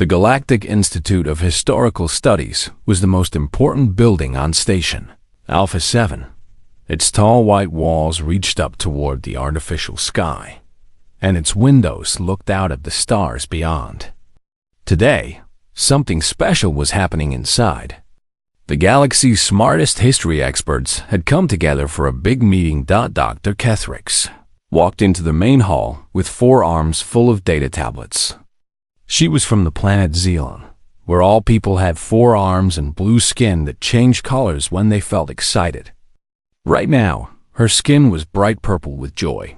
The Galactic Institute of Historical Studies was the most important building on Station Alpha 7. Its tall white walls reached up toward the artificial sky, and its windows looked out at the stars beyond. Today, something special was happening inside. The galaxy's smartest history experts had come together for a big meeting. Dr. Kethrix walked into the main hall with 4 arms full of data tablets. She was from the planet Xeon, where all people had 4 arms and blue skin that changed colors when they felt excited. Right now, her skin was bright purple with joy.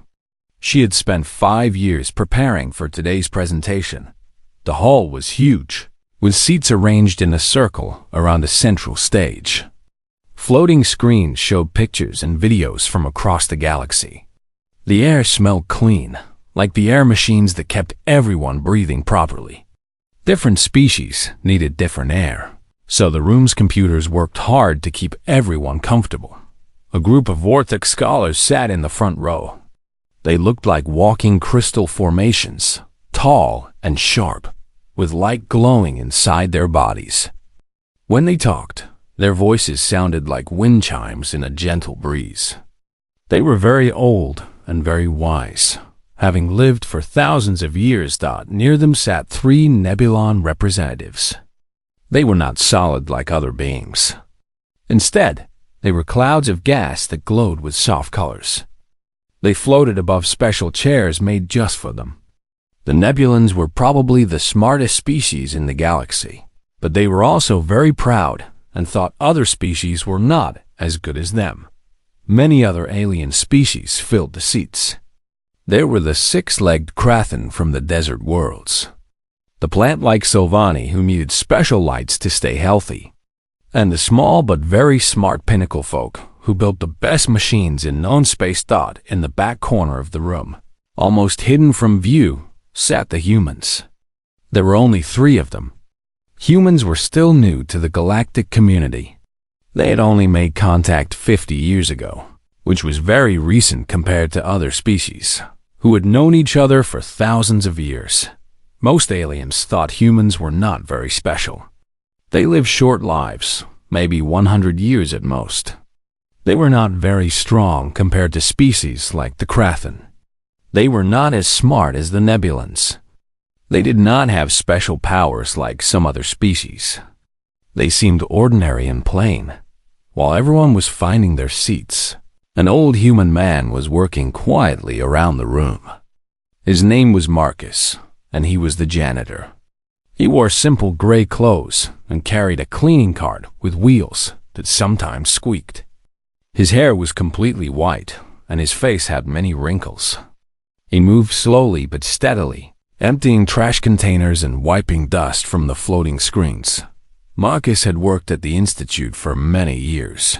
She had spent 5 years preparing for today's presentation. The hall was huge, with seats arranged in a circle around the central stage. Floating screens showed pictures and videos from across the galaxy. The air smelled clean, like the air machines that kept everyone breathing properly. Different species needed different air, so the room's computers worked hard to keep everyone comfortable. A group of Vortex scholars sat in the front row. They looked like walking crystal formations, tall and sharp, with light glowing inside their bodies. When they talked, their voices sounded like wind chimes in a gentle breeze. They were very old and very wise, having lived for thousands of years. Near them sat 3 Nebulon representatives. They were not solid like other beings. Instead, they were clouds of gas that glowed with soft colors. They floated above special chairs made just for them. The Nebulans were probably the smartest species in the galaxy, but they were also very proud and thought other species were not as good as them. Many other alien species filled the seats. There were the 6-legged Krathen from the desert worlds, the plant-like Sylvani who needed special lights to stay healthy, and the small but very smart pinnacle folk who built the best machines in known space. In the back corner of the room, almost hidden from view, sat the humans. There were only 3 of them. Humans were still new to the galactic community. They had only made contact 50 years ago, which was very recent compared to other species, who had known each other for thousands of years. Most aliens thought humans were not very special. They lived short lives, maybe 100 years at most. They were not very strong compared to species like the Krathen. They were not as smart as the Nebulans. They did not have special powers like some other species. They seemed ordinary and plain. While everyone was finding their seats, an old human man was working quietly around the room. His name was Marcus, and he was the janitor. He wore simple gray clothes and carried a cleaning cart with wheels that sometimes squeaked. His hair was completely white, and his face had many wrinkles. He moved slowly but steadily, emptying trash containers and wiping dust from the floating screens. Marcus had worked at the Institute for many years.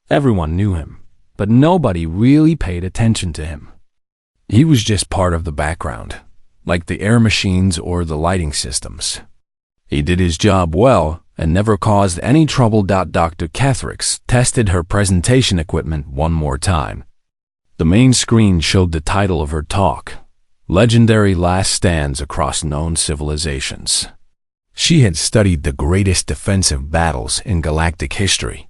Everyone knew him, but nobody really paid attention to him. He was just part of the background, like the air machines or the lighting systems. He did his job well and never caused any trouble. Dr. Kethrix tested her presentation equipment one more time. The main screen showed the title of her talk, Legendary Last Stands Across Known Civilizations. She had studied the greatest defensive battles in galactic history.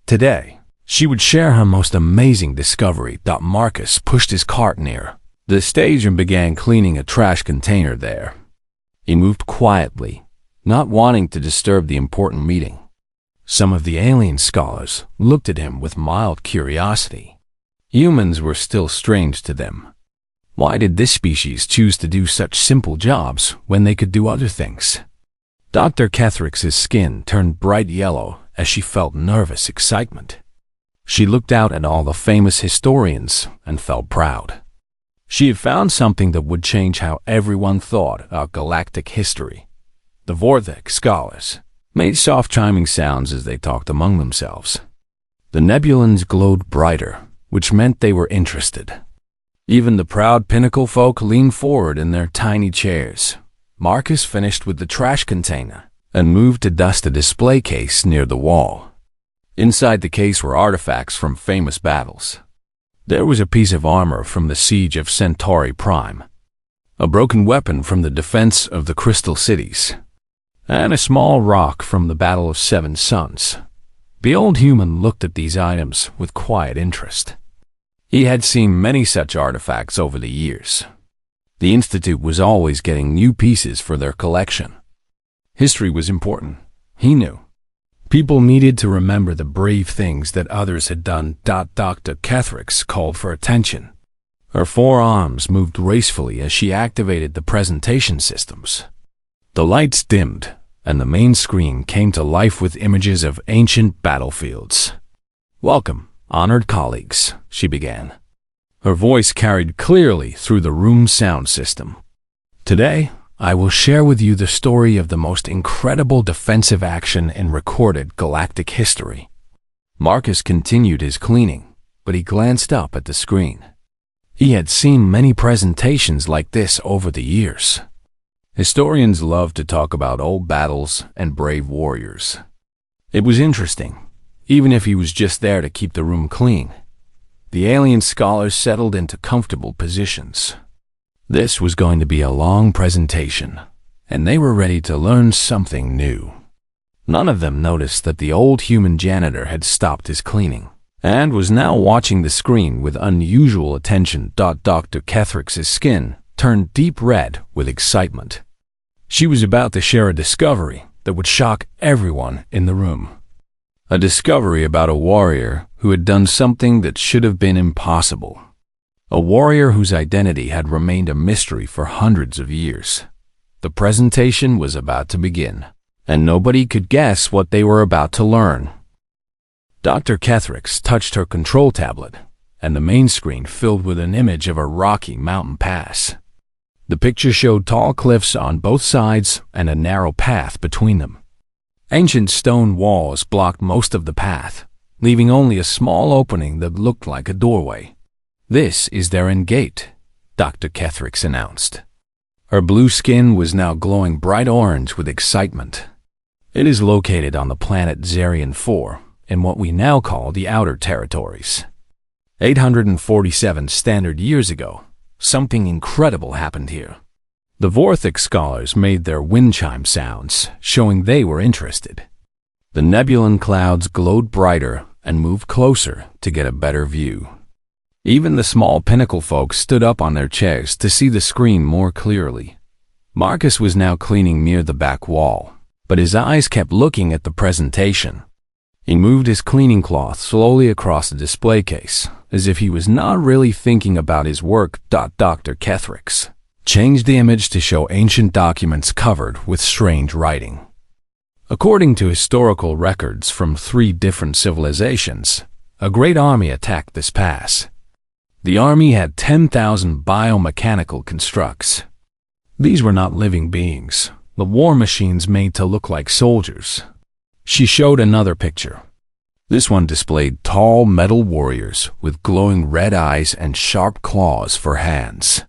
Today, she would share her most amazing discovery. Marcus pushed his cart near the stage and began cleaning a trash container there. He moved quietly, not wanting to disturb the important meeting. Some of the alien scholars looked at him with mild curiosity. Humans were still strange to them. Why did this species choose to do such simple jobs when they could do other things? Dr. Kethrix's skin turned bright yellow as she felt nervous excitement. She looked out at all the famous historians and felt proud. She had found something that would change how everyone thought about galactic history. The Vortex scholars made soft chiming sounds as they talked among themselves. The Nebulans glowed brighter, which meant they were interested. Even the proud pinnacle folk leaned forward in their tiny chairs. Marcus finished with the trash container and moved to dust a display case near the wall. Inside the case were artifacts from famous battles. There was a piece of armor from the siege of Centauri Prime. a broken weapon from the defense of the Crystal Cities, and a small rock from the Battle of Seven Suns. The old human looked at these items with quiet interest. He had seen many such artifacts over the years. The Institute was always getting new pieces for their collection. History was important, he knew. People needed to remember the brave things that others had done. Dr. Kethrix called for attention. Her forearms moved gracefully as she activated the presentation systems. The lights dimmed, and the main screen came to life with images of ancient battlefields. "Welcome, honored colleagues," she began. Her voice carried clearly through the room's sound system. "Today, I will share with you the story of the most incredible defensive action in recorded galactic history." Marcus continued his cleaning, but he glanced up at the screen. He had seen many presentations like this over the years. Historians love to talk about old battles and brave warriors. It was interesting, even if he was just there to keep the room clean. The alien scholars settled into comfortable positions. This was going to be a long presentation, and they were ready to learn something new. None of them noticed that the old human janitor had stopped his cleaning and was now watching the screen with unusual attention. Dr. Kethrix's skin turned deep red with excitement. She was about to share a discovery that would shock everyone in the room. A discovery about a warrior who had done something that should have been impossible. A warrior whose identity had remained a mystery for hundreds of years. The presentation was about to begin, and nobody could guess what they were about to learn. Dr. Kethrix touched her control tablet, and the main screen filled with an image of a rocky mountain pass. The picture showed tall cliffs on both sides and a narrow path between them. Ancient stone walls blocked most of the path, leaving only a small opening that looked like a doorway. "This is their end gate," Dr. Kethrix announced. Her blue skin was now glowing bright orange with excitement. "It is located on the planet Zarian 4, in what we now call the Outer Territories. 847 standard years ago, something incredible happened here." The Vorthic scholars made their wind chime sounds, showing they were interested. The nebulan clouds glowed brighter and moved closer to get a better view. Even the small pinnacle folks stood up on their chairs to see the screen more clearly. Marcus was now cleaning near the back wall, but his eyes kept looking at the presentation. He moved his cleaning cloth slowly across the display case, as if he was not really thinking about his work. Dr. Kethrix changed the image to show ancient documents covered with strange writing. According to historical records from 3 different civilizations, a great army attacked this pass. The army had 10,000 biomechanical constructs. These were not living beings, the war machines made to look like soldiers. She showed another picture. This one displayed tall metal warriors with glowing red eyes and sharp claws for hands.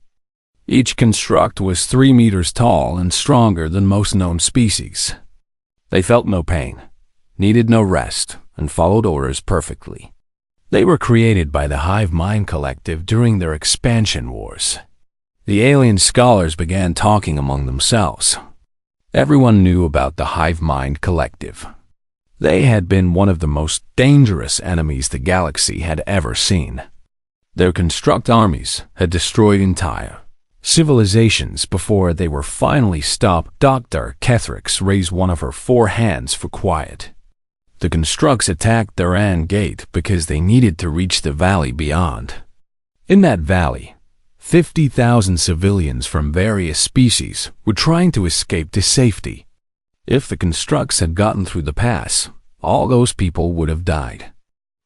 Each construct was 3 meters tall and stronger than most known species. They felt no pain, needed no rest, and followed orders perfectly. They were created by the Hive Mind Collective during their expansion wars. The alien scholars began talking among themselves. Everyone knew about the Hive Mind Collective. They had been one of the most dangerous enemies the galaxy had ever seen. Their construct armies had destroyed entire civilizations before they were finally stopped. Dr. Kethrix raised one of her 4 hands for quiet. The constructs attacked their end gate because they needed to reach the valley beyond. In that valley, 50,000 civilians from various species were trying to escape to safety. If the constructs had gotten through the pass, all those people would have died.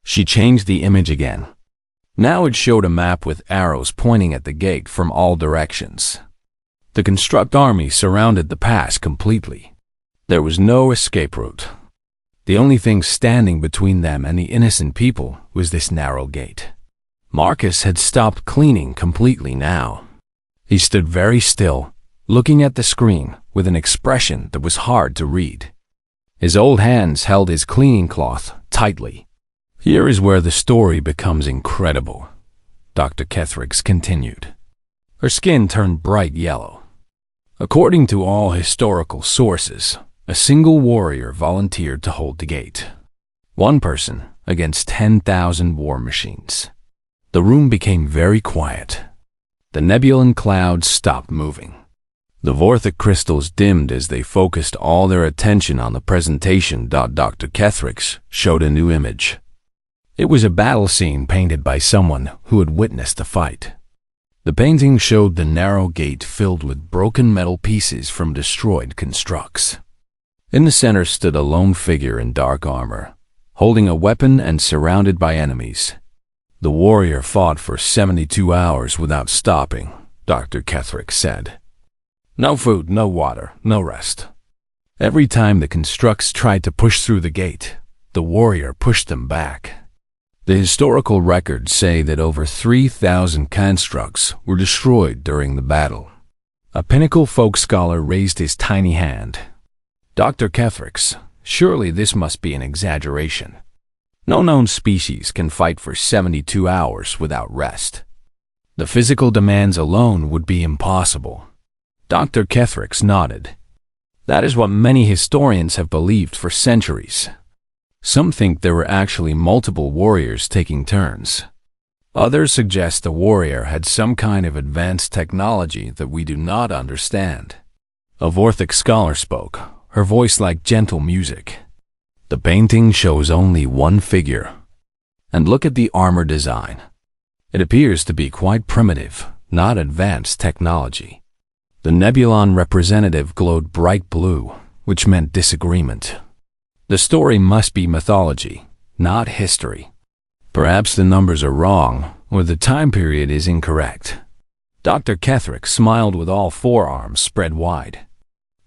She changed the image again. Now it showed a map with arrows pointing at the gate from all directions. The construct army surrounded the pass completely. There was no escape route. The only thing standing between them and the innocent people was this narrow gate. Marcus had stopped cleaning completely now. He stood very still, looking at the screen with an expression that was hard to read. His old hands held his cleaning cloth tightly. "Here is where the story becomes incredible," Dr. Kethrix continued. Her skin turned bright yellow. According to all historical sources, a single warrior volunteered to hold the gate. One person against 10,000 war machines. The room became very quiet. The nebulan clouds stopped moving. The vorthic crystals dimmed as they focused all their attention on the presentation. Dr. Kethrix showed a new image. It was a battle scene painted by someone who had witnessed the fight. The painting showed the narrow gate filled with broken metal pieces from destroyed constructs. In the center stood a lone figure in dark armor, holding a weapon and surrounded by enemies. The warrior fought for 72 hours without stopping, Dr. Kethrix said. No food, no water, no rest. Every time the constructs tried to push through the gate, the warrior pushed them back. The historical records say that over 3,000 constructs were destroyed during the battle. A pinnacle folk scholar raised his tiny hand. Dr. Kethrix, surely this must be an exaggeration. No known species can fight for 72 hours without rest. The physical demands alone would be impossible. Dr. Kethrix nodded. That is what many historians have believed for centuries. Some think there were actually multiple warriors taking turns. Others suggest the warrior had some kind of advanced technology that we do not understand. A vorthic scholar spoke, her voice like gentle music. The painting shows only one figure. And look at the armor design. It appears to be quite primitive, not advanced technology. The Nebulon representative glowed bright blue, which meant disagreement. The story must be mythology, not history. Perhaps the numbers are wrong, or the time period is incorrect. Dr. Kethrix smiled with all four arms spread wide.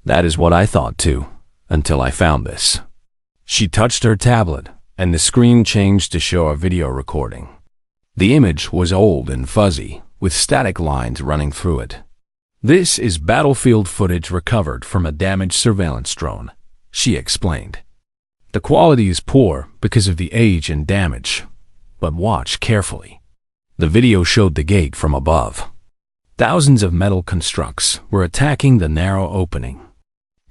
That is what I thought too, until I found this. She touched her tablet, and the screen changed to show a video recording. The image was old and fuzzy, with static lines running through it. This is battlefield footage recovered from a damaged surveillance drone, she explained. The quality is poor because of the age and damage, but watch carefully. The video showed the gate from above. Thousands of metal constructs were attacking the narrow opening.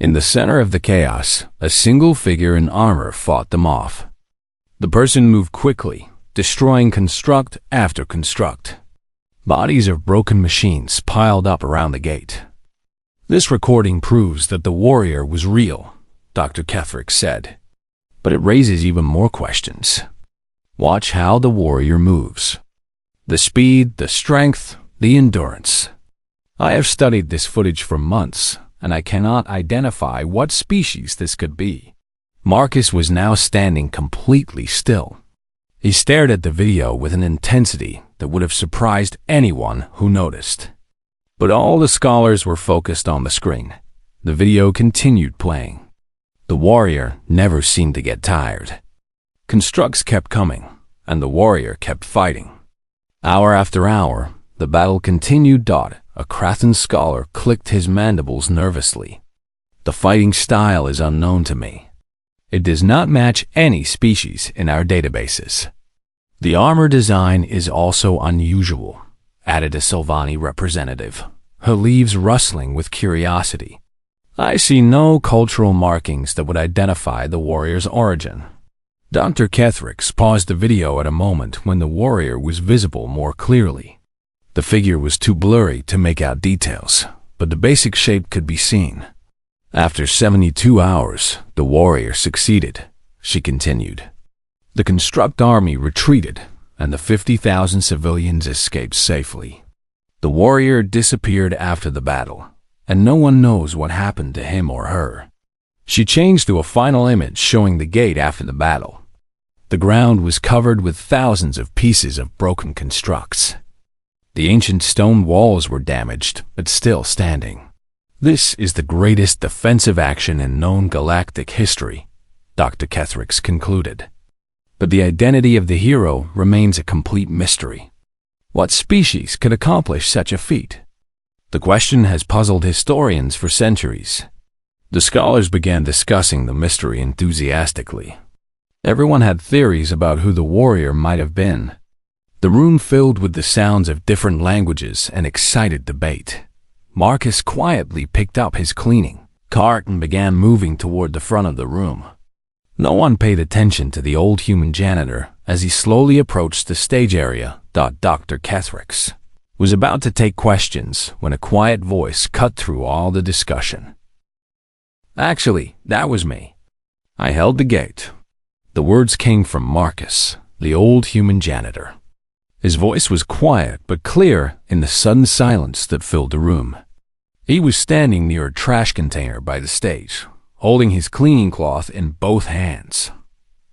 In the center of the chaos, a single figure in armor fought them off. The person moved quickly, destroying construct after construct. Bodies of broken machines piled up around the gate. This recording proves that the warrior was real, Dr. Kethrix said. But it raises even more questions. Watch how the warrior moves. The speed, the strength, the endurance. I have studied this footage for months, and I cannot identify what species this could be. Marcus was now standing completely still. He stared at the video with an intensity that would have surprised anyone who noticed. But all the scholars were focused on the screen. The video continued playing. The warrior never seemed to get tired. Constructs kept coming, and the warrior kept fighting. Hour after hour, the battle continued. A Krathan scholar clicked his mandibles nervously. The fighting style is unknown to me. It does not match any species in our databases. The armor design is also unusual, added a Sylvani representative, her leaves rustling with curiosity. I see no cultural markings that would identify the warrior's origin. Dr. Kethrix paused the video at a moment when the warrior was visible more clearly. The figure was too blurry to make out details, but the basic shape could be seen. After 72 hours, the warrior succeeded, she continued. The construct army retreated, and the 50,000 civilians escaped safely. The warrior disappeared after the battle, and no one knows what happened to him or her. She changed to a final image showing the gate after the battle. The ground was covered with thousands of pieces of broken constructs. The ancient stone walls were damaged, but still standing. This is the greatest defensive action in known galactic history, Dr. Kethrix concluded. But the identity of the hero remains a complete mystery. What species could accomplish such a feat? The question has puzzled historians for centuries. The scholars began discussing the mystery enthusiastically. Everyone had theories about who the warrior might have been. The room filled with the sounds of different languages and excited debate. Marcus quietly picked up his cleaning cart and began moving toward the front of the room. No one paid attention to the old human janitor as he slowly approached the stage area. Dr. Kethrix was about to take questions when a quiet voice cut through all the discussion. "Actually, that was me. I held the gate." The words came from Marcus, the old human janitor. His voice was quiet but clear in the sudden silence that filled the room. He was standing near a trash container by the stage, holding his cleaning cloth in both hands.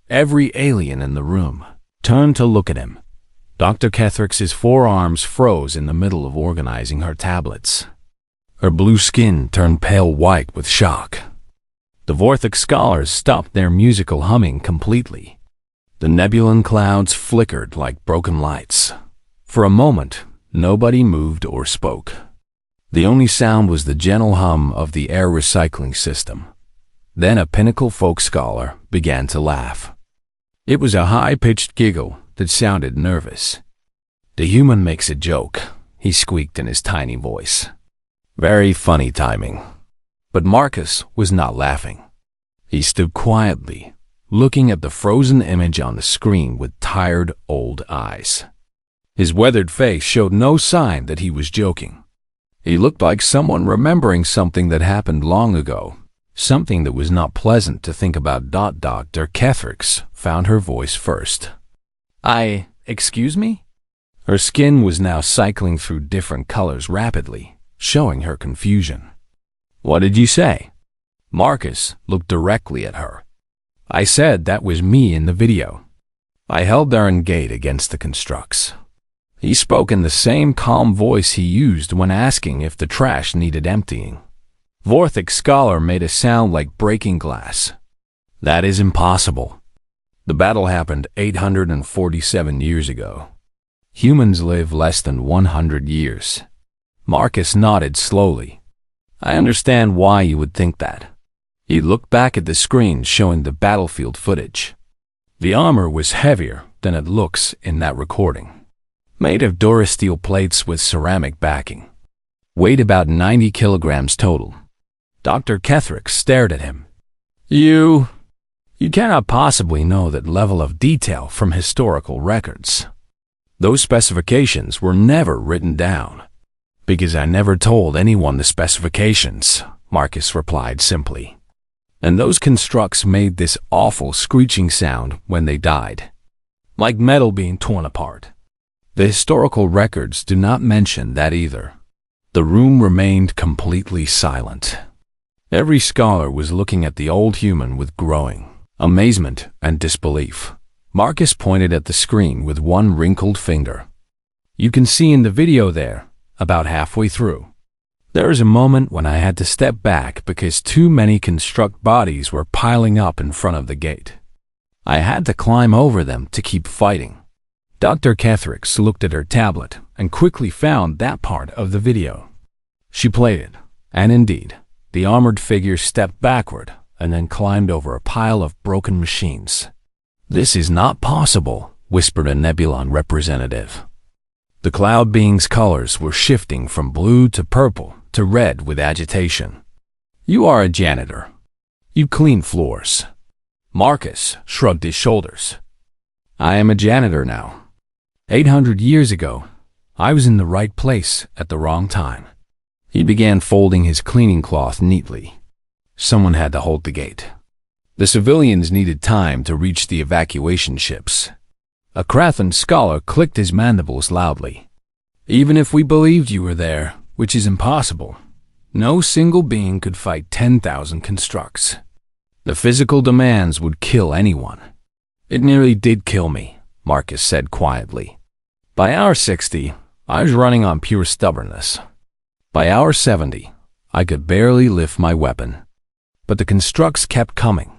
Every alien in the room turned to look at him. Dr. Kethrix's forearms froze in the middle of organizing her tablets. Her blue skin turned pale white with shock. The Vortex scholars stopped their musical humming completely. The nebulan clouds flickered like broken lights. For a moment, nobody moved or spoke. The only sound was the gentle hum of the air recycling system. Then a pinnacle folk scholar began to laugh. It was a high-pitched giggle that sounded nervous. "The human makes a joke," he squeaked in his tiny voice. Very funny timing. But Marcus was not laughing. He stood quietly, looking at the frozen image on the screen with tired old eyes. His weathered face showed no sign that he was joking. He looked like someone remembering something that happened long ago, something that was not pleasant to think about. Dr. Kethrix found her voice first. Excuse me?" Her skin was now cycling through different colors rapidly, showing her confusion. "What did you say?" Marcus looked directly at her. "I said that was me in the video." I held Darren Gate against the constructs. He spoke in the same calm voice he used when asking if the trash needed emptying. Vortex Scholar made a sound like breaking glass. "That is impossible. The battle happened 847 years ago. Humans live less than 100 years. Marcus nodded slowly. "I understand why you would think that." He looked back at the screen showing the battlefield footage. The armor was heavier than it looks in that recording. Made of durasteel plates with ceramic backing. Weighed about 90 kilograms total. Dr. Kethrix stared at him. You cannot possibly know that level of detail from historical records. Those specifications were never written down." "Because I never told anyone the specifications," Marcus replied simply. "And those constructs made this awful screeching sound when they died. Like metal being torn apart. The historical records do not mention that either." The room remained completely silent. Every scholar was looking at the old human with growing amazement and disbelief. Marcus pointed at the screen with one wrinkled finger. "You can see in the video there, about halfway through. There was a moment when I had to step back because too many construct bodies were piling up in front of the gate. I had to climb over them to keep fighting." Dr. Kethrix looked at her tablet and quickly found that part of the video. She played it, and indeed, the armored figure stepped backward and then climbed over a pile of broken machines. "This is not possible," whispered a Nebulon representative. The cloud being's colors were shifting from blue to purple to red with agitation. "You are a janitor. You clean floors." Marcus shrugged his shoulders. "I am a janitor now. 800 years ago, I was in the right place at the wrong time." He began folding his cleaning cloth neatly. Someone had to hold the gate. The civilians needed time to reach the evacuation ships. A Krathan scholar clicked his mandibles loudly. "Even if we believed you were there, which is impossible, no single being could fight 10,000 constructs. The physical demands would kill anyone." "It nearly did kill me," Marcus said quietly. "By hour 60, I was running on pure stubbornness. By hour 70, I could barely lift my weapon. But the constructs kept coming,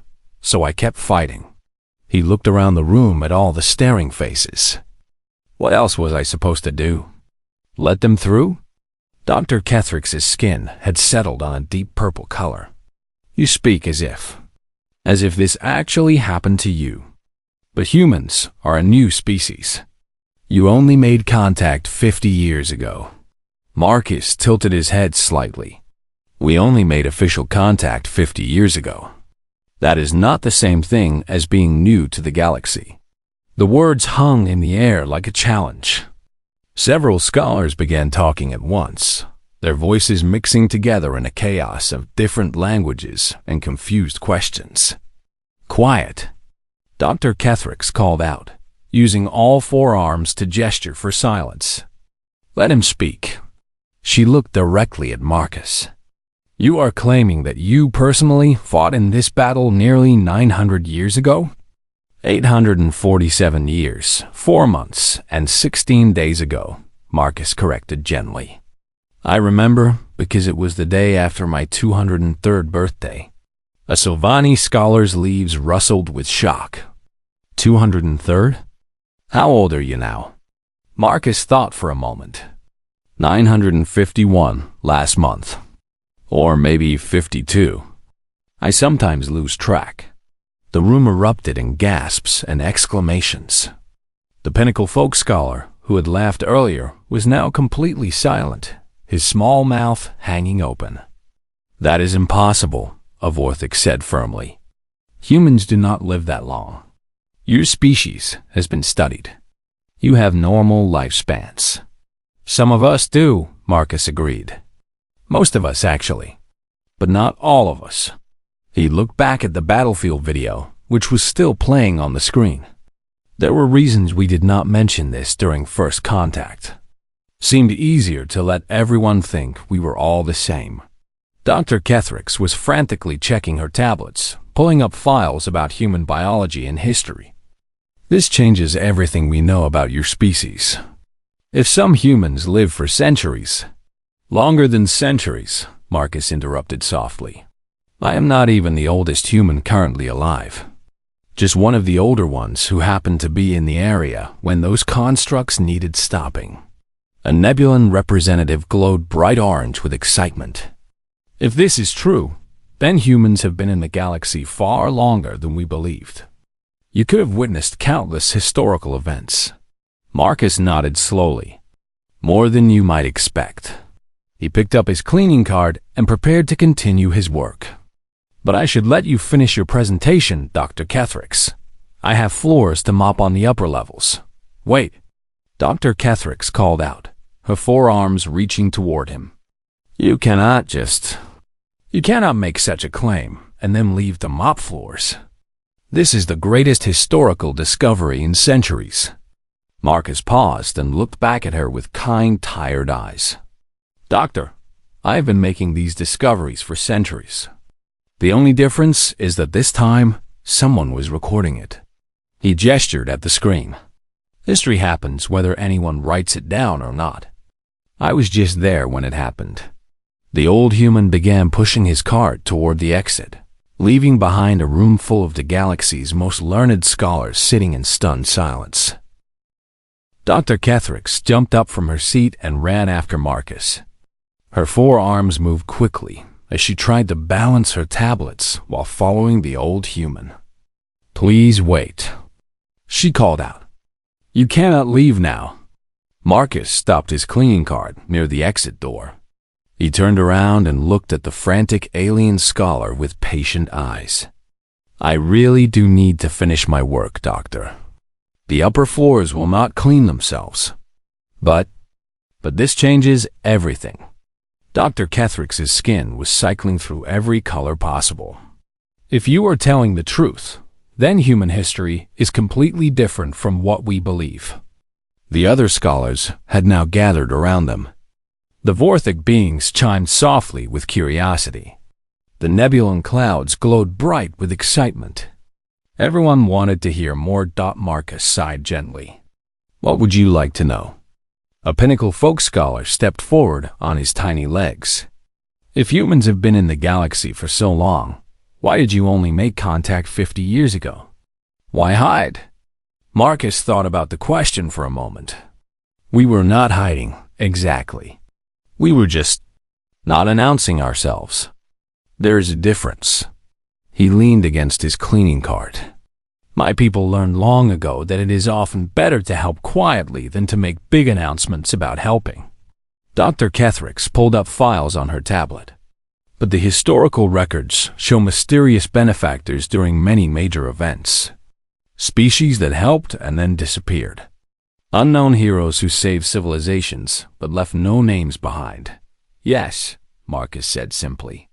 so I kept fighting." He looked around the room at all the staring faces. "What else was I supposed to do? Let them through?" Dr. Kethrix's skin had settled on a deep purple color. "You speak as if this actually happened to you. But humans are a new species. You only made contact 50 years ago. Marcus tilted his head slightly. We only made official contact 50 years ago. That is not the same thing as being new to the galaxy. The words hung in the air like a challenge. Several scholars began talking at once, their voices mixing together in a chaos of different languages and confused questions. Quiet, Dr. Kethrix called out, using all four arms to gesture for silence. Let him speak. She looked directly at Marcus. You are claiming that you personally fought in this battle nearly 900 years ago? 847 years, 4 months, and 16 days ago, Marcus corrected gently. I remember because it was the day after my 203rd birthday. A Sylvani scholar's leaves rustled with shock. 203rd? How old are you now? Marcus thought for a moment. 951 last month. Or maybe 52. I sometimes lose track. The room erupted in gasps and exclamations. The Pinnacle folk scholar, who had laughed earlier, was now completely silent, his small mouth hanging open. That is impossible, Avorthic said firmly. Humans do not live that long. Your species has been studied. You have normal lifespans. Some of us do, Marcus agreed. Most of us, actually. But not all of us. He looked back at the battlefield video, which was still playing on the screen. There were reasons we did not mention this during first contact. Seemed easier to let everyone think we were all the same. Dr. Kethrix was frantically checking her tablets, pulling up files about human biology and history. This changes everything we know about your species. If some humans live for centuries, longer than centuries, Marcus interrupted softly. I am not even the oldest human currently alive. Just one of the older ones who happened to be in the area when those constructs needed stopping. A Nebulan representative glowed bright orange with excitement. If this is true, then humans have been in the galaxy far longer than we believed. You could have witnessed countless historical events. Marcus nodded slowly. More than you might expect. He picked up his cleaning card and prepared to continue his work. But I should let you finish your presentation, Dr. Kethrix. I have floors to mop on the upper levels. Wait. Dr. Kethrix called out, her forearms reaching toward him. You cannot make such a claim and then leave the mop floors. This is the greatest historical discovery in centuries. Marcus paused and looked back at her with kind, tired eyes. Doctor, I have been making these discoveries for centuries. The only difference is that this time, someone was recording it. He gestured at the screen. History happens whether anyone writes it down or not. I was just there when it happened. The old human began pushing his cart toward the exit, leaving behind a room full of the galaxy's most learned scholars sitting in stunned silence. Dr. Kethrix jumped up from her seat and ran after Marcus. Her forearms moved quickly as she tried to balance her tablets while following the old human. Please wait, she called out. You cannot leave now. Marcus stopped his cleaning cart near the exit door. He turned around and looked at the frantic alien scholar with patient eyes. I really do need to finish my work, Doctor. The upper floors will not clean themselves. But this changes everything. Dr. Kethrix's skin was cycling through every color possible. If you are telling the truth, then human history is completely different from what we believe. The other scholars had now gathered around them. The Vorthic beings chimed softly with curiosity. The Nebulan clouds glowed bright with excitement. Everyone wanted to hear more. Marcus sighed gently. What would you like to know? A Pinnacle folk scholar stepped forward on his tiny legs. If humans have been in the galaxy for so long, why did you only make contact 50 years ago? Why hide? Marcus thought about the question for a moment. We were not hiding, exactly. We were just not announcing ourselves. There is a difference. He leaned against his cleaning cart. My people learned long ago that it is often better to help quietly than to make big announcements about helping. Dr. Kethrix pulled up files on her tablet. But the historical records show mysterious benefactors during many major events. Species that helped and then disappeared. Unknown heroes who saved civilizations but left no names behind. Yes, Marcus said simply.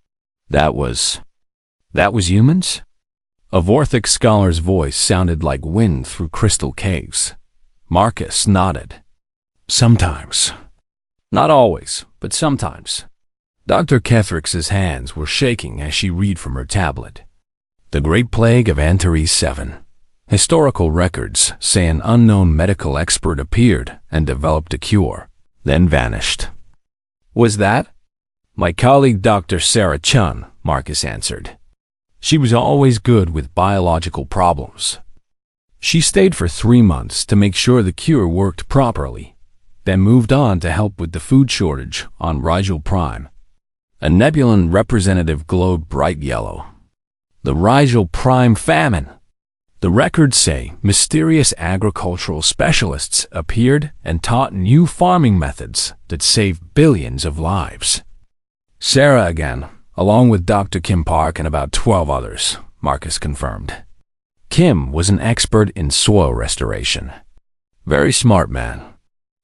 That was humans? A Vorthic scholar's voice sounded like wind through crystal caves. Marcus nodded. Sometimes. Not always, but sometimes. Dr. Kethrix's hands were shaking as she read from her tablet. The Great Plague of Antares 7. Historical records say an unknown medical expert appeared and developed a cure, then vanished. Was that? My colleague Dr. Sarah Chun, Marcus answered. She was always good with biological problems. She stayed for 3 months to make sure the cure worked properly, then moved on to help with the food shortage on Rigel Prime. A Nebulan representative glowed bright yellow. The Rigel Prime famine! The records say mysterious agricultural specialists appeared and taught new farming methods that saved billions of lives. Sarah again, along with Dr. Kim Park and about 12 others, Marcus confirmed. Kim was an expert in soil restoration. Very smart man.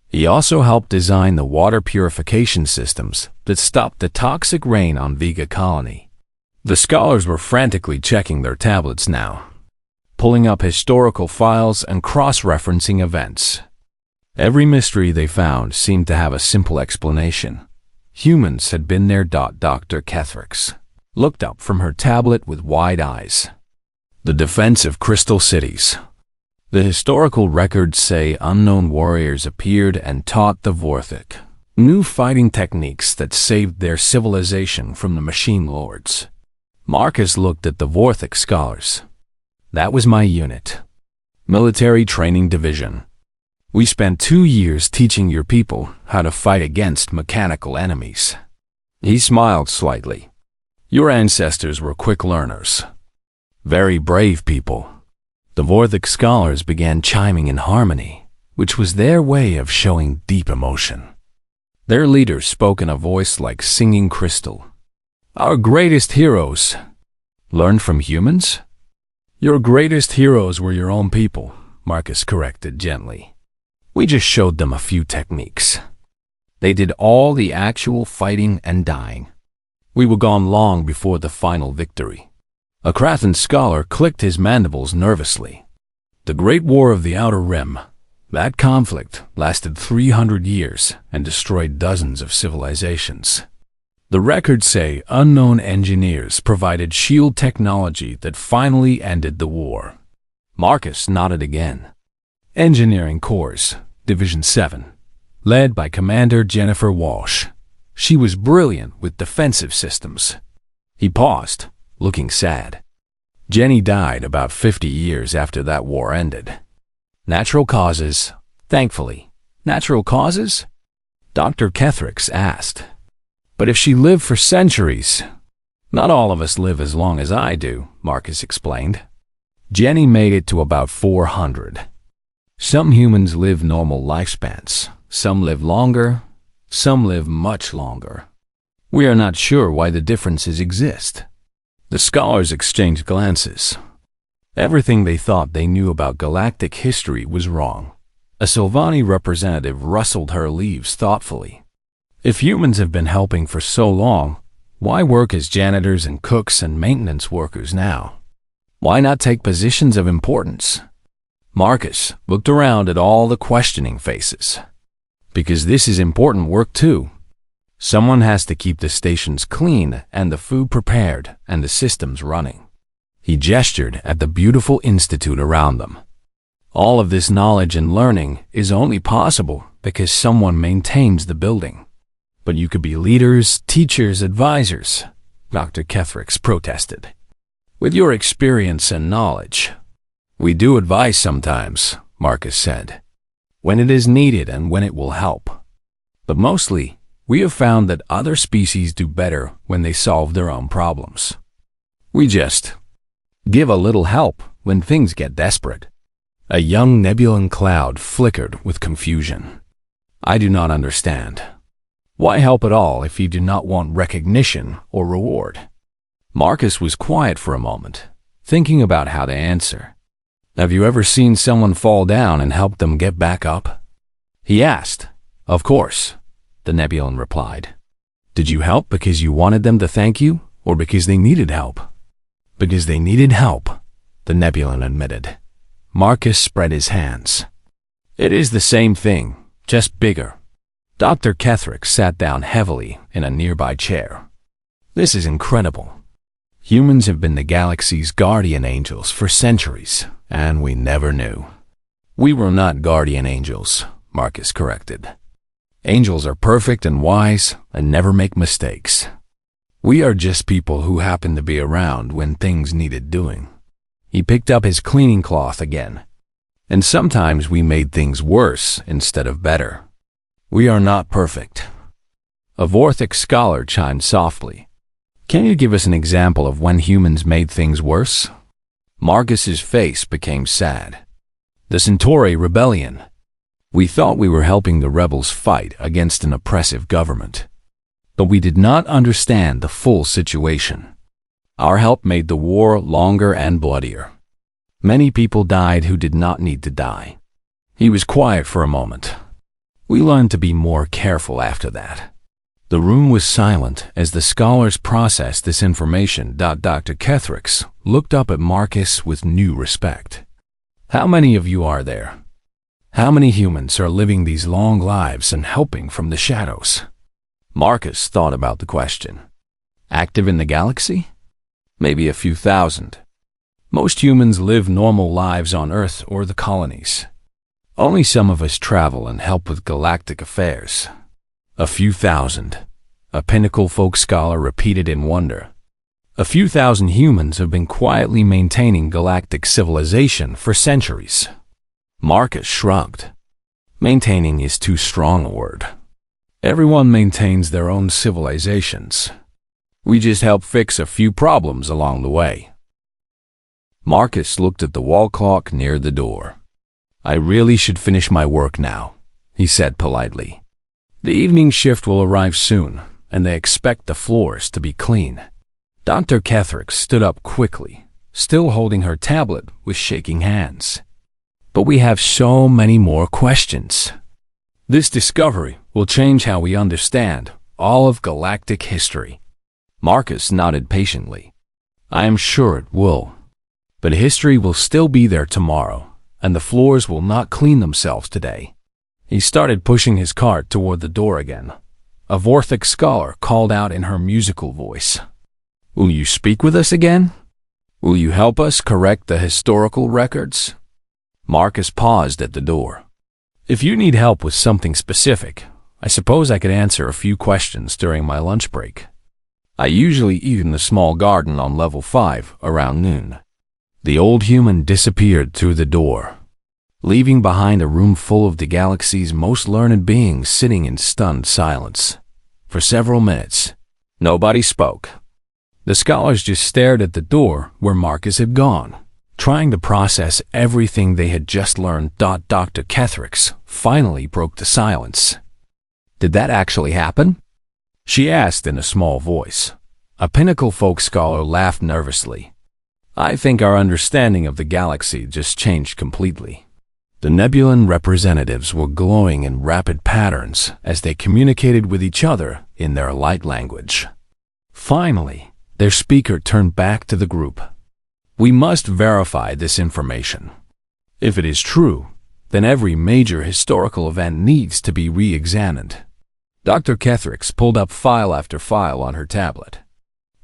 He also helped design the water purification systems that stopped the toxic rain on Vega Colony. The scholars were frantically checking their tablets now, pulling up historical files and cross-referencing events. Every mystery they found seemed to have a simple explanation. Humans had been there. Dr. Kethrix looked up from her tablet with wide eyes. The defense of Crystal Cities. The historical records say unknown warriors appeared and taught the Vorthic new fighting techniques that saved their civilization from the machine lords. Marcus looked at the Vorthic scholars. That was my unit. Military Training Division. We spent 2 years teaching your people how to fight against mechanical enemies. He smiled slightly. Your ancestors were quick learners. Very brave people. The Vorthic scholars began chiming in harmony, which was their way of showing deep emotion. Their leader spoke in a voice like singing crystal. Our greatest heroes learned from humans? Your greatest heroes were your own people, Marcus corrected gently. We just showed them a few techniques. They did all the actual fighting and dying. We were gone long before the final victory. A Krathan scholar clicked his mandibles nervously. The Great War of the Outer Rim. That conflict lasted 300 years and destroyed dozens of civilizations. The records say unknown engineers provided shield technology that finally ended the war. Marcus nodded again. Engineering Corps, Division 7, led by Commander Jennifer Walsh. She was brilliant with defensive systems. He paused, looking sad. Jenny died about 50 years after that war ended. Natural causes, thankfully. Natural causes? Dr. Kethrix asked. But if she lived for centuries, not all of us live as long as I do, Marcus explained. Jenny made it to about 400. Some humans live normal lifespans. Some live longer. Some live much longer. We are not sure why the differences exist. The scholars exchanged glances. Everything they thought they knew about galactic history was wrong. A Sylvani representative rustled her leaves thoughtfully. If humans have been helping for so long, why work as janitors and cooks and maintenance workers now? Why not take positions of importance? Marcus looked around at all the questioning faces. Because this is important work too. Someone has to keep the stations clean and the food prepared and the systems running. He gestured at the beautiful institute around them. All of this knowledge and learning is only possible because someone maintains the building. But you could be leaders, teachers, advisors, Dr. Kethrix protested. With your experience and knowledge. We do advise sometimes, Marcus said, when it is needed and when it will help. But mostly, we have found that other species do better when they solve their own problems. We just give a little help when things get desperate. A young nebulan cloud flickered with confusion. I do not understand. Why help at all if you do not want recognition or reward? Marcus was quiet for a moment, thinking about how to answer. Have you ever seen someone fall down and help them get back up? He asked. Of course, the nebulan replied. Did you help because you wanted them to thank you, or because they needed help? Because they needed help, the nebulan admitted. Marcus spread his hands. It is the same thing, just bigger. Dr. Kethrick sat down heavily in a nearby chair. This is incredible. Humans have been the galaxy's guardian angels for centuries, and we never knew. We were not guardian angels, Marcus corrected. Angels are perfect and wise and never make mistakes. We are just people who happened to be around when things needed doing. He picked up his cleaning cloth again. And sometimes we made things worse instead of better. We are not perfect. A Vorthic scholar chimed softly. Can you give us an example of when humans made things worse? Marcus's face became sad. The Centauri Rebellion. We thought we were helping the rebels fight against an oppressive government. But we did not understand the full situation. Our help made the war longer and bloodier. Many people died who did not need to die. He was quiet for a moment. We learned to be more careful after that. The room was silent as the scholars processed this information. Dr. Kethrix looked up at Marcus with new respect. How many of you are there? How many humans are living these long lives and helping from the shadows? Marcus thought about the question. Active in the galaxy? Maybe a few thousand. Most humans live normal lives on Earth or the colonies. Only some of us travel and help with galactic affairs. A few thousand, a pinnacle folk scholar repeated in wonder. A few thousand humans have been quietly maintaining galactic civilization for centuries. Marcus shrugged. Maintaining is too strong a word. Everyone maintains their own civilizations. We just help fix a few problems along the way. Marcus looked at the wall clock near the door. I really should finish my work now, he said politely. The evening shift will arrive soon, and they expect the floors to be clean. Dr. Kethrick stood up quickly, still holding her tablet with shaking hands. But we have so many more questions. This discovery will change how we understand all of galactic history. Marcus nodded patiently. I am sure it will. But history will still be there tomorrow, and the floors will not clean themselves today. He started pushing his cart toward the door again. A Vorthic scholar called out in her musical voice. Will you speak with us again? Will you help us correct the historical records? Marcus paused at the door. If you need help with something specific, I suppose I could answer a few questions during my lunch break. I usually eat in the small garden on level 5 around noon. The old human disappeared through the door, leaving behind a room full of the galaxy's most learned beings sitting in stunned silence. For several minutes, nobody spoke. The scholars just stared at the door where Marcus had gone, trying to process everything they had just learned. Dr. Kethrix finally broke the silence. Did that actually happen? She asked in a small voice. A pinnacle folk scholar laughed nervously. I think our understanding of the galaxy just changed completely. The Nebulan representatives were glowing in rapid patterns as they communicated with each other in their light language. Finally, their speaker turned back to the group. We must verify this information. If it is true, then every major historical event needs to be re-examined. Dr. Kethrix pulled up file after file on her tablet.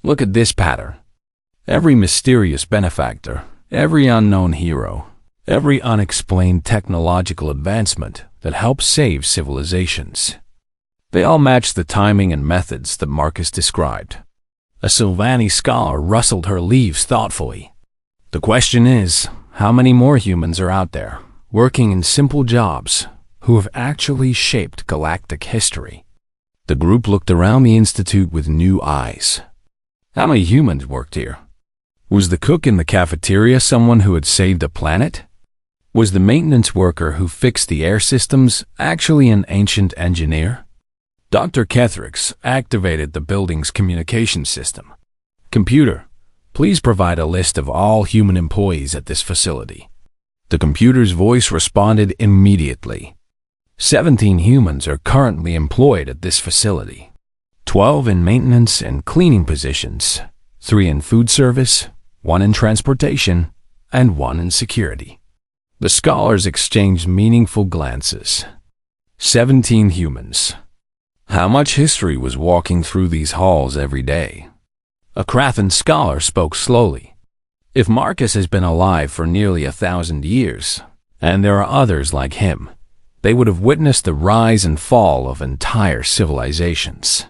Look at this pattern. Every mysterious benefactor, every unknown hero, every unexplained technological advancement that helps save civilizations. They all match the timing and methods that Marcus described. A Sylvani scholar rustled her leaves thoughtfully. The question is, how many more humans are out there, working in simple jobs, who have actually shaped galactic history? The group looked around the institute with new eyes. How many humans worked here? Was the cook in the cafeteria someone who had saved a planet? Was the maintenance worker who fixed the air systems actually an ancient engineer? Dr. Kethrix activated the building's communication system. Computer, please provide a list of all human employees at this facility. The computer's voice responded immediately. 17 humans are currently employed at this facility. 12 in maintenance and cleaning positions, 3 in food service, 1 in transportation, and 1 in security. The scholars exchanged meaningful glances. 17 humans. How much history was walking through these halls every day? A Krathan scholar spoke slowly. If Marcus has been alive for nearly 1,000 years, and there are others like him, they would have witnessed the rise and fall of entire civilizations.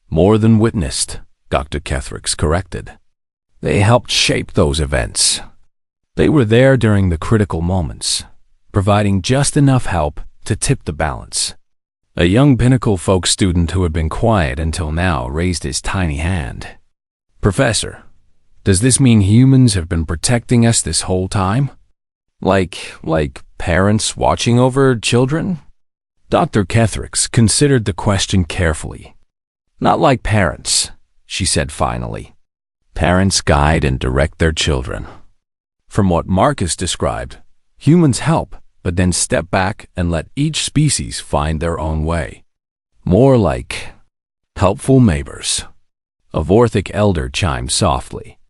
More than witnessed, Dr. Kethrix corrected. They helped shape those events. They were there during the critical moments, providing just enough help to tip the balance. A young Pinnacle Folk student who had been quiet until now raised his tiny hand. Professor, does this mean humans have been protecting us this whole time? Like parents watching over children? Dr. Kethrix considered the question carefully. Not like parents, she said finally. Parents guide and direct their children. From what Marcus described, humans help, but then step back and let each species find their own way. More like helpful neighbors. A Vorthic elder chimed softly.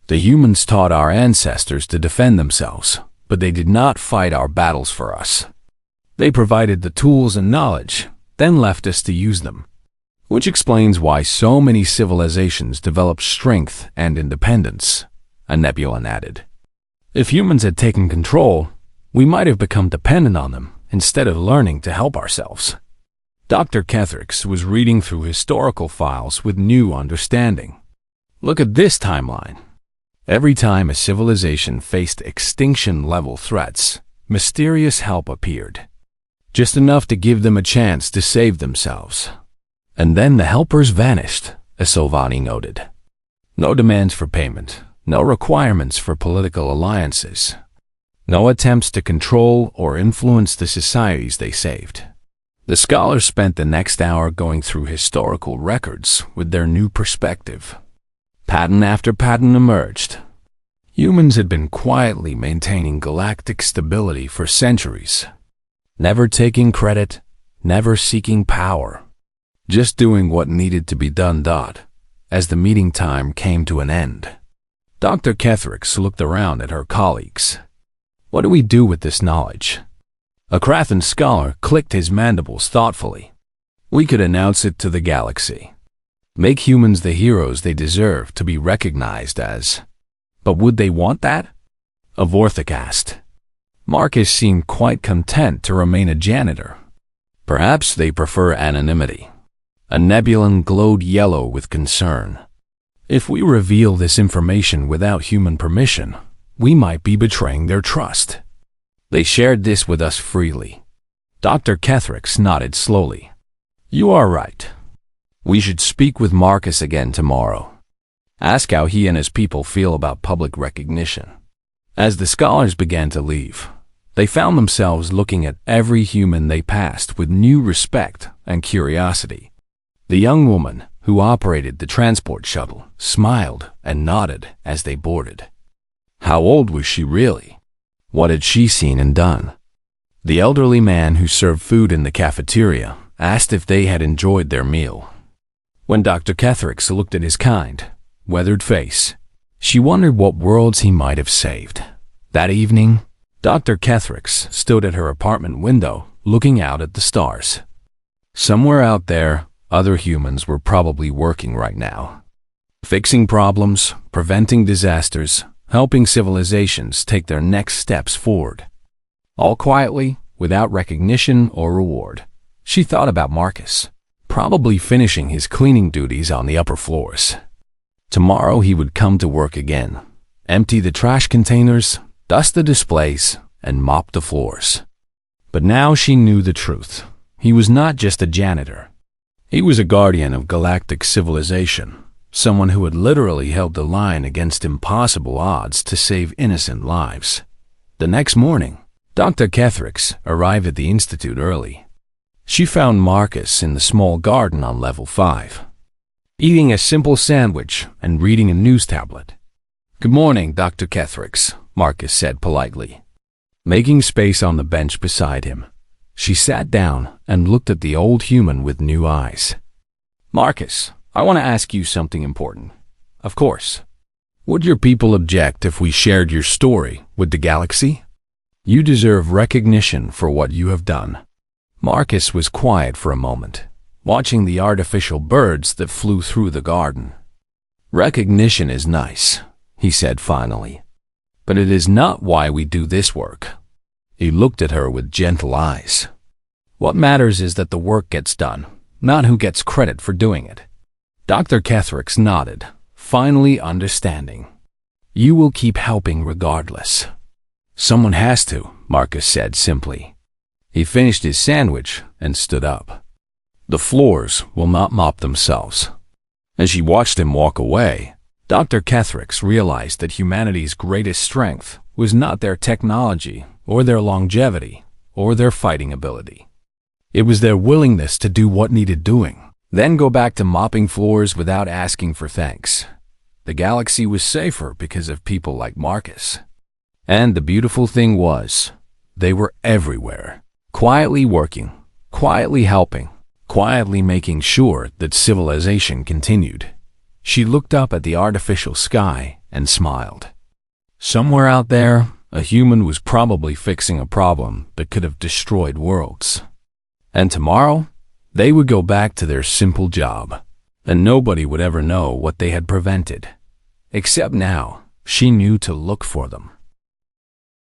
The humans taught our ancestors to defend themselves, but they did not fight our battles for us. They provided the tools and knowledge, then left us to use them. Which explains why so many civilizations developed strength and independence, a Nebulan added. If humans had taken control, we might have become dependent on them instead of learning to help ourselves. Dr. Kethrix was reading through historical files with new understanding. Look at this timeline. Every time a civilization faced extinction-level threats, mysterious help appeared. Just enough to give them a chance to save themselves. And then the helpers vanished, as Sovani noted. No demands for payment, no requirements for political alliances. No attempts to control or influence the societies they saved. The scholars spent the next hour going through historical records with their new perspective. Pattern after pattern emerged. Humans had been quietly maintaining galactic stability for centuries. Never taking credit, never seeking power. Just doing what needed to be done. As the meeting time came to an end, Dr. Kethrix looked around at her colleagues. What do we do with this knowledge? A Krathan scholar clicked his mandibles thoughtfully. We could announce it to the galaxy. Make humans the heroes they deserve to be recognized as. But would they want that? A Vorthic asked. Marcus seemed quite content to remain a janitor. Perhaps they prefer anonymity. A Nebulan glowed yellow with concern. If we reveal this information without human permission, we might be betraying their trust. They shared this with us freely. Dr. Kethrix nodded slowly. You are right. We should speak with Marcus again tomorrow. Ask how he and his people feel about public recognition. As the scholars began to leave, they found themselves looking at every human they passed with new respect and curiosity. The young woman who operated the transport shuttle smiled and nodded as they boarded. How old was she really? What had she seen and done? The elderly man who served food in the cafeteria asked if they had enjoyed their meal. When Dr. Kethrix looked at his kind, weathered face, she wondered what worlds he might have saved. That evening, Dr. Kethrix stood at her apartment window looking out at the stars. Somewhere out there, other humans were probably working right now. Fixing problems, preventing disasters, helping civilizations take their next steps forward. All quietly, without recognition or reward. She thought about Marcus, probably finishing his cleaning duties on the upper floors. Tomorrow he would come to work again, empty the trash containers, dust the displays, and mop the floors. But now she knew the truth. He was not just a janitor. He was a guardian of galactic civilization, someone who had literally held the line against impossible odds to save innocent lives. The next morning, Dr. Kethrix arrived at the Institute early. She found Marcus in the small garden on level 5, eating a simple sandwich and reading a news tablet. "Good morning, Dr. Kethrix," Marcus said politely. Making space on the bench beside him, she sat down and looked at the old human with new eyes. "Marcus, I want to ask you something important. Of course. Would your people object if we shared your story with the galaxy? You deserve recognition for what you have done." Marcus was quiet for a moment, watching the artificial birds that flew through the garden. "Recognition is nice," he said finally, "but it is not why we do this work." He looked at her with gentle eyes. "What matters is that the work gets done, not who gets credit for doing it." Dr. Kethrix nodded, finally understanding. "You will keep helping regardless." "Someone has to," Marcus said simply. He finished his sandwich and stood up. "The floors will not mop themselves." As she watched him walk away, Dr. Kethrix realized that humanity's greatest strength was not their technology or their longevity or their fighting ability. It was their willingness to do what needed doing, then go back to mopping floors without asking for thanks. The galaxy was safer because of people like Marcus. And the beautiful thing was, they were everywhere, quietly working, quietly helping, quietly making sure that civilization continued. She looked up at the artificial sky and smiled. Somewhere out there, a human was probably fixing a problem that could have destroyed worlds. And tomorrow, they would go back to their simple job, and nobody would ever know what they had prevented. Except now, she knew to look for them.